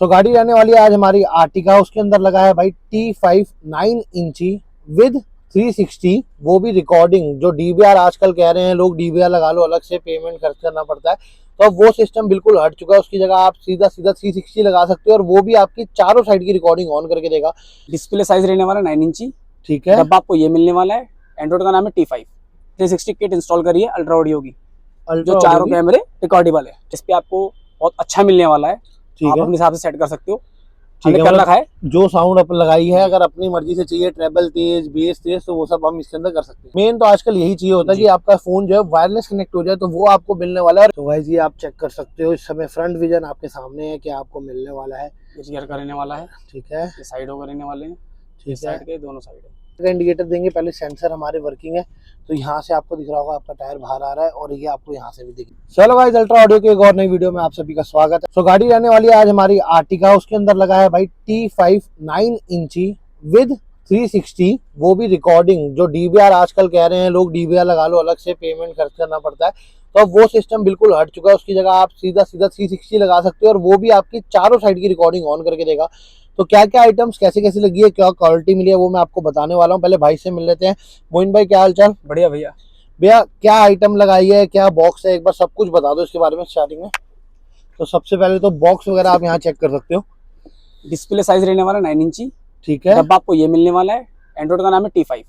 तो गाड़ी रहने वाली है आज हमारी आर्टिका। उसके अंदर लगा है भाई T5 9 इंची विद 360, वो भी रिकॉर्डिंग। जो डीबीआर आजकल कह रहे हैं लोग, डीबीआर लगा लो, अलग से पेमेंट खर्च करना पड़ता है, तो अब वो सिस्टम बिल्कुल हट चुका है। उसकी जगह आप सीधा 360 लगा सकते हो और वो भी आपकी चारों साइड की रिकॉर्डिंग ऑन करके देगा। डिस्प्ले साइज रहने वाला 9 इंची। ठीक है, डब्बा आपको ये मिलने वाला है। एंड्रॉइड का नाम है T5। 360 किट इंस्टॉल करिए अल्ट्रा ऑडियो की, जो चारों कैमरे रिकॉर्डेबल है। इस पे आपको बहुत अच्छा मिलने वाला है। आप अपने हिसाब से सेट कर सकते हो। ठीक है, कर रखा है जो साउंड अपन लगाई है, अगर अपनी मर्जी से चाहिए ट्रेबल तेज, बेस तेज, तो वो सब हम इसके अंदर कर सकते हैं। मेन तो आजकल यही चाहिए होता है कि आपका फोन जो है वायरलेस कनेक्ट हो जाए, तो वो आपको मिलने वाला है। तो भाई जी आप चेक कर सकते हो, इस समय फ्रंट विजन आपके सामने है कि आपको मिलने वाला है। रियर का रहने वाला है। ठीक है, साइडों का रहने वाले हैं। ठीक है, साइड के दोनों साइड है। इंडिकेटर देंगे। पहले सेंसर हमारे वर्किंग है, तो यहाँ से आपको दिख रहा होगा आपका टायर बाहर आ रहा है, और ये आपको यहाँ से भी दिख। चलो गाइस, अल्ट्रा ऑडियो की एक और नई वीडियो में आप सभी का स्वागत है। तो गाड़ी रहने वाली है आज हमारी आर्टिका। उसके अंदर लगा है भाई T5 9 इंची विद 360, वो भी रिकॉर्डिंग। जो डीबीआर आजकल कह रहे हैं लोग, डीबीआर लगा लो, अलग से पेमेंट खर्च करना पड़ता है, तो अब वो सिस्टम बिल्कुल हट चुका है। उसकी जगह आप सीधा 360 लगा सकते हो और वो भी आपकी चारों साइड की रिकॉर्डिंग ऑन करके देगा। तो क्या क्या आइटम्स कैसे कैसे लगी है, क्या क्वालिटी मिली है, वो मैं आपको बताने वाला हूँ। पहले भाई से मिल लेते हैं। मोइन भाई, क्या हाल चाल? बढ़िया भैया। भैया क्या आइटम लगाई है, क्या बॉक्स है, एक बार सब कुछ बता दो इसके बारे में स्टार्टिंग में। तो सबसे पहले तो बॉक्स वगैरह आप यहाँ चेक कर सकते हो। डिस्प्ले साइज रहने वाला 9 इंची। ठीक है, डब्बा आपको ये मिलने वाला है। एंड्रॉइड का नाम है T5।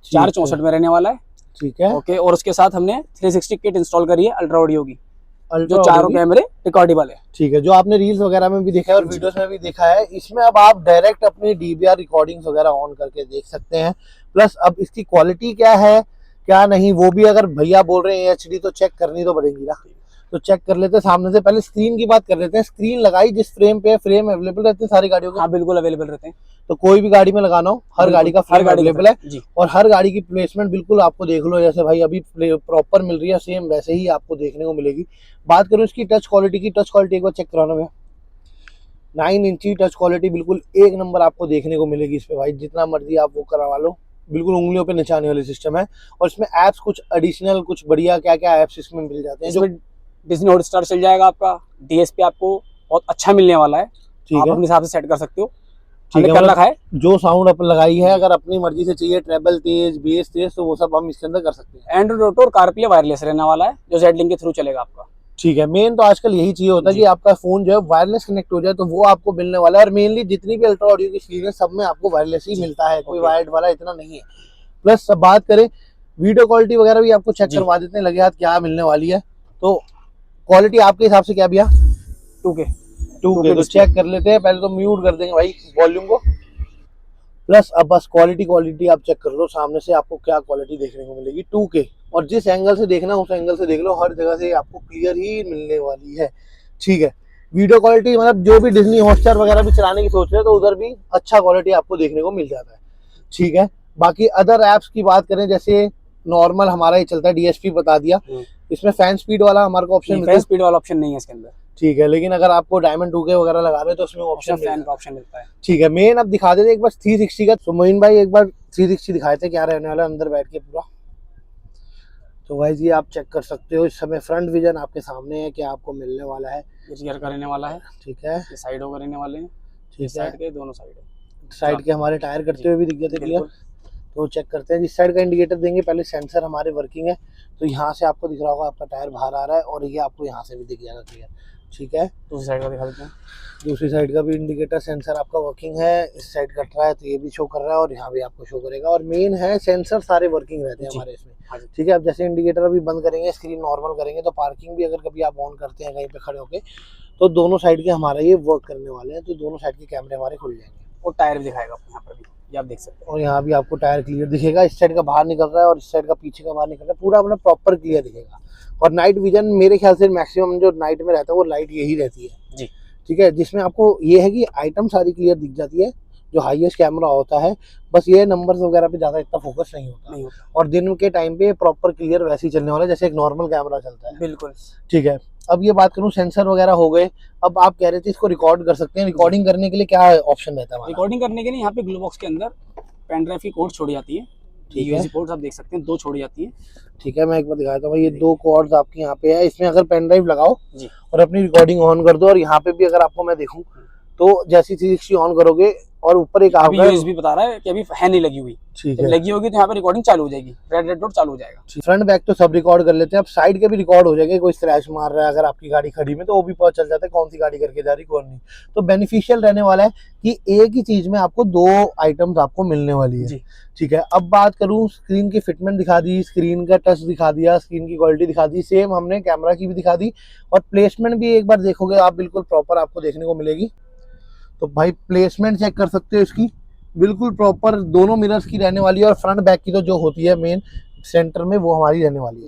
464 में रहने वाला है। ठीक है, ओके। और उसके साथ हमने 360 किट इंस्टॉल करी है अल्ट्रा ऑडियो की, अल्ट्रा जो चारों कैमरे रिकॉर्डेबल है। ठीक है, जो आपने रील्स वगैरह में भी देखा है और वीडियोस में भी देखा है, इसमें अब आप डायरेक्ट अपनी डीबीआर रिकॉर्डिंग्स वगैरह ऑन करके देख सकते हैं। प्लस अब इसकी क्वालिटी क्या है क्या नहीं, वो भी अगर भैया बोल रहे हैं HD, तो चेक करनी तो पड़ेगी ना। तो चेक कर लेते हैं सामने से। पहले स्क्रीन की बात कर लेते हैं। स्क्रीन लगाई जिस फ्रेम पे, फ्रेम अवेलेबल रहते हैं सारी गाड़ियों के? हाँ बिल्कुल अवेलेबल रहते हैं। तो कोई भी गाड़ी में लगाना हो, हर गाड़ी का फ्रेम अवेलेबल है जी। और हर गाड़ी की प्लेसमेंट बिल्कुल आपको देख लो, जैसे भाई अभी प्रॉपर मिल रही है, सेम वैसे ही आपको देखने को मिलेगी। बात करूं इसकी टच क्वालिटी की, टच क्वालिटी एक बार चेक कराना में। 9 इंची टच क्वालिटी बिल्कुल एक नंबर आपको देखने को मिलेगी इस पे भाई। जितना मर्जी आप वो करवा लो, बिल्कुल उंगलियों पे नचाने वाली सिस्टम है। और इसमें एप्स कुछ एडिशनल, कुछ बढ़िया क्या क्या एप्स इसमें मिल जाते हैं। जो डिज्नी हॉटस्टार चल जाएगा आपका। DSP आपको बहुत अच्छा मिलने वाला है। आप अपने हिसाब से सेट कर सकते हो। ठीक है, कर रखा है। जो साउंड अपन लगाई है, अगर अपनी मर्जी से चाहिए ट्रेबल तेज, बेस तेज, तो वो सब हम इसके अंदर कर सकते हैं। एंड्रॉइड ऑटो और कारप्ले वायरलेस रहने वाला है, जो जेड लिंक के थ्रू चलेगा आपका। ठीक है, मेन तो आजकल यही चाहिए होता है कि आपका फोन जो है वायरलेस कनेक्ट हो जाए, तो वो आपको मिलने वाला है। और मेनली जितनी भी अल्ट्रा ऑडियो की स्क्रीन है, सब में आपको वायरलेस ही मिलता है, कोई वायर्ड वाला इतना नहीं है। प्लस सब बात करें वीडियो क्वालिटी वगैरह भी आपको चेक करवा देते हैं, लगे हाथ क्या मिलने वाली है। तो क्वालिटी आपके हिसाब से क्या भैया? 2K तो चेक कर लेते हैं। पहले तो म्यूट कर देंगे भाई वॉल्यूम को। प्लस अब बस क्वालिटी आप चेक कर लो सामने से, आपको क्या क्वालिटी देखने को मिलेगी। 2K, और जिस एंगल से देखना उस एंगल से देख लो, हर जगह से आपको क्लियर ही मिलने वाली है। ठीक है, वीडियो क्वालिटी मतलब जो भी डिज्नी हॉटस्टार वगैरह भी चलाने की सोच रहे हैं, तो उधर भी अच्छा क्वालिटी आपको देखने को मिल जाता है। ठीक है, बाकी अदर एप्स की बात करें, जैसे नॉर्मल हमारा ही चलता है, DSP बता दिया। इसमें फैन स्पीड वाला हमारे को ऑप्शन मिलता है। फैन स्पीड वाला ऑप्शन नहीं है इसके अंदर। ठीक है, लेकिन अगर आपको डायमंड 2K वगैरह लगा रहे हैं तो उसमें ऑप्शन फैन का ऑप्शन मिलता है। ठीक है, मेन अब दिखा देते एक बार 360 का। तो मोइन भाई एक बार 360 दिखाए थे, क्या रहने वाला अंदर बैठ के पूरा। तो भाई जी आप चेक कर सकते हो, इस समय फ्रंट विजन आपके सामने है, क्या आपको मिलने वाला है। रियर का रहने वाला है। ठीक है, साइडों का रहने वाले हैं। ठीक साइड है, के दोनों साइड। साइड के हमारे टायर करते हुए भी दिख जाते क्लियर। तो चेक करते हैं, जिस साइड का इंडिकेटर देंगे, पहले सेंसर हमारे वर्किंग है, तो यहाँ से आपको दिख रहा होगा आपका टायर बाहर आ रहा है, और ये आपको यहाँ से भी दिख जाएगा क्लियर। ठीक है, दूसरी साइड का दिखा देते हैं। दूसरी साइड का भी इंडिकेटर सेंसर आपका वर्किंग है। इस साइड कट रहा है तो ये भी शो कर रहा है, और यहाँ भी आपको शो करेगा। और मेन है सेंसर सारे वर्किंग रहते हैं हमारे इसमें। ठीक है, अब जैसे इंडिकेटर अभी बंद करेंगे, स्क्रीन नॉर्मल करेंगे, तो पार्किंग भी अगर कभी आप ऑन करते हैं कहीं पे खड़े होके, तो दोनों साइड के हमारा ये वर्क करने वाले हैं, तो दोनों साइड के कैमरे हमारे खुल जाएंगे। और टायर भी दिखाएगा आपको यहाँ पर भी, ये आप देख सकते हैं। और यहाँ भी आपको टायर क्लियर दिखेगा, इस साइड का बाहर निकल रहा है और इस साइड का पीछे का बाहर निकल रहा है, पूरा अपना प्रॉपर क्लियर दिखेगा। और नाइट विजन मेरे ख्याल से मैक्सिमम जो नाइट में रहता है वो लाइट यही रहती है जी। ठीक है, जिसमें आपको ये है कि आइटम सारी क्लियर दिख जाती है, जो हाईएस्ट कैमरा होता है। बस ये नंबर्स वगैरह पे ज़्यादा इतना फोकस नहीं होता। और दिन के टाइम पे प्रॉपर क्लियर वैसे ही चलने वाला है जैसे एक नॉर्मल कैमरा चलता है। बिल्कुल ठीक है, अब ये बात करूं सेंसर वगैरह हो गए। अब आप कह रहे थे इसको रिकॉर्ड कर सकते हैं, रिकॉर्डिंग करने के लिए क्या ऑप्शन रहता है? रिकॉर्डिंग करने के लिए यहाँ पे ग्लो बॉक्स के अंदर पेन ड्राइव की कोड छोड़ी जाती है। ठीक है, पोर्ट्स आप देख सकते हैं, 2 छोड़ी जाती है। ठीक है, मैं एक बार दिखाता हूँ। ये 2 कॉर्ड्स आपकी यहाँ पे है, इसमें अगर पेन ड्राइव लगाओ जी और अपनी रिकॉर्डिंग ऑन कर दो, और यहाँ पे भी अगर आपको मैं देखूँ तो जैसे 360 ऑन करोगे और ऊपर एक अभी आपका यूएसबी बता रहा है कि अभी है नहीं लगी हुई, ठीक जब है, लगी होगी तो यहाँ पे रिकॉर्डिंग चालू हो जाएगी, रेड डॉट चालू हो जाएगा। फ्रंट बैक तो सब रिकॉर्ड कर लेते हैं, अब साइड के भी रिकॉर्ड हो जाएंगे, कोई स्क्रैच मार रहा है अगर आपकी गाड़ी खड़ी में तो वो भी पता चल जाता है कौन सी गाड़ी करके जा रही कौन नहीं। तो बेनिफिशियल रहने वाला है कि एक ही चीज में आपको 2 आइटम्स आपको मिलने वाली है। जी। ठीक है, अब बात करूं, स्क्रीन की फिटमेंट दिखा दी, स्क्रीन का टच दिखा दिया, स्क्रीन की क्वालिटी दिखा दी, सेम हमने कैमरा की भी दिखा दी, और प्लेसमेंट भी एक बार देखोगे आप बिल्कुल प्रॉपर आपको देखने को मिलेगी। तो भाई प्लेसमेंट चेक कर सकते हो इसकी, बिल्कुल प्रॉपर दोनों मिरर्स की रहने वाली है, और फ्रंट बैक की तो जो होती है मेन सेंटर में वो हमारी रहने वाली है।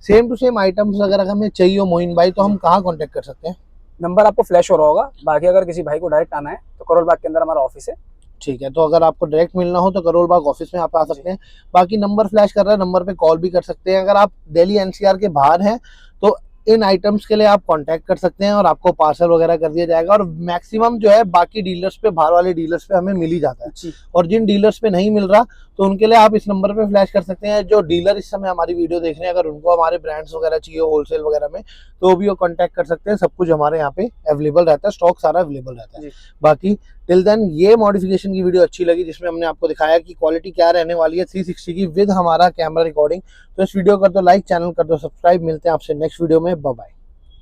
सेम टू सेम आइटम्स अगर हमें चाहिए हो मोइन भाई तो हम कहाँ कांटेक्ट कर सकते हैं? नंबर आपको फ्लैश हो रहा होगा, बाकी अगर किसी भाई को डायरेक्ट आना है तो करोल बाग के अंदर हमारा ऑफिस है। ठीक है, तो अगर आपको डायरेक्ट मिलना हो तो करोल बाग ऑफिस में आप आ सकते हैं, बाकी नंबर फ्लैश कर रहा है, नंबर पे कॉल भी कर सकते हैं। अगर आप दिल्ली एनसीआर के बाहर हैं तो इन आइटम्स के लिए आप कांटेक्ट कर सकते हैं और आपको पार्सल वगैरह कर दिया जाएगा, और मैक्सिमम जो है बाकी डीलर्स पे, बाहर वाले डीलर्स पे हमें मिल ही जाता है। जी। और जिन डीलर्स पे नहीं मिल रहा तो उनके लिए आप इस नंबर पे फ्लैश कर सकते हैं। जो डीलर इस समय हमारी वीडियो देख रहे हैं, अगर उनको हमारे ब्रांड्स वगैरह चाहिए होलसेल वगैरह में तो भी वो कांटेक्ट कर सकते हैं, सब कुछ हमारे यहाँ पे अवेलेबल रहता है, स्टॉक सारा अवेलेबल रहता है। बाकी टिल देन ये मॉडिफिकेशन की वीडियो अच्छी लगी जिसमें हमने आपको दिखाया कि क्वालिटी क्या रहने वाली है 360 की विद हमारा कैमरा रिकॉर्डिंग, तो इस वीडियो कर दो लाइक, चैनल कर दो सब्सक्राइब। मिलते हैं आपसे नेक्स्ट वीडियो में, बाय बाय।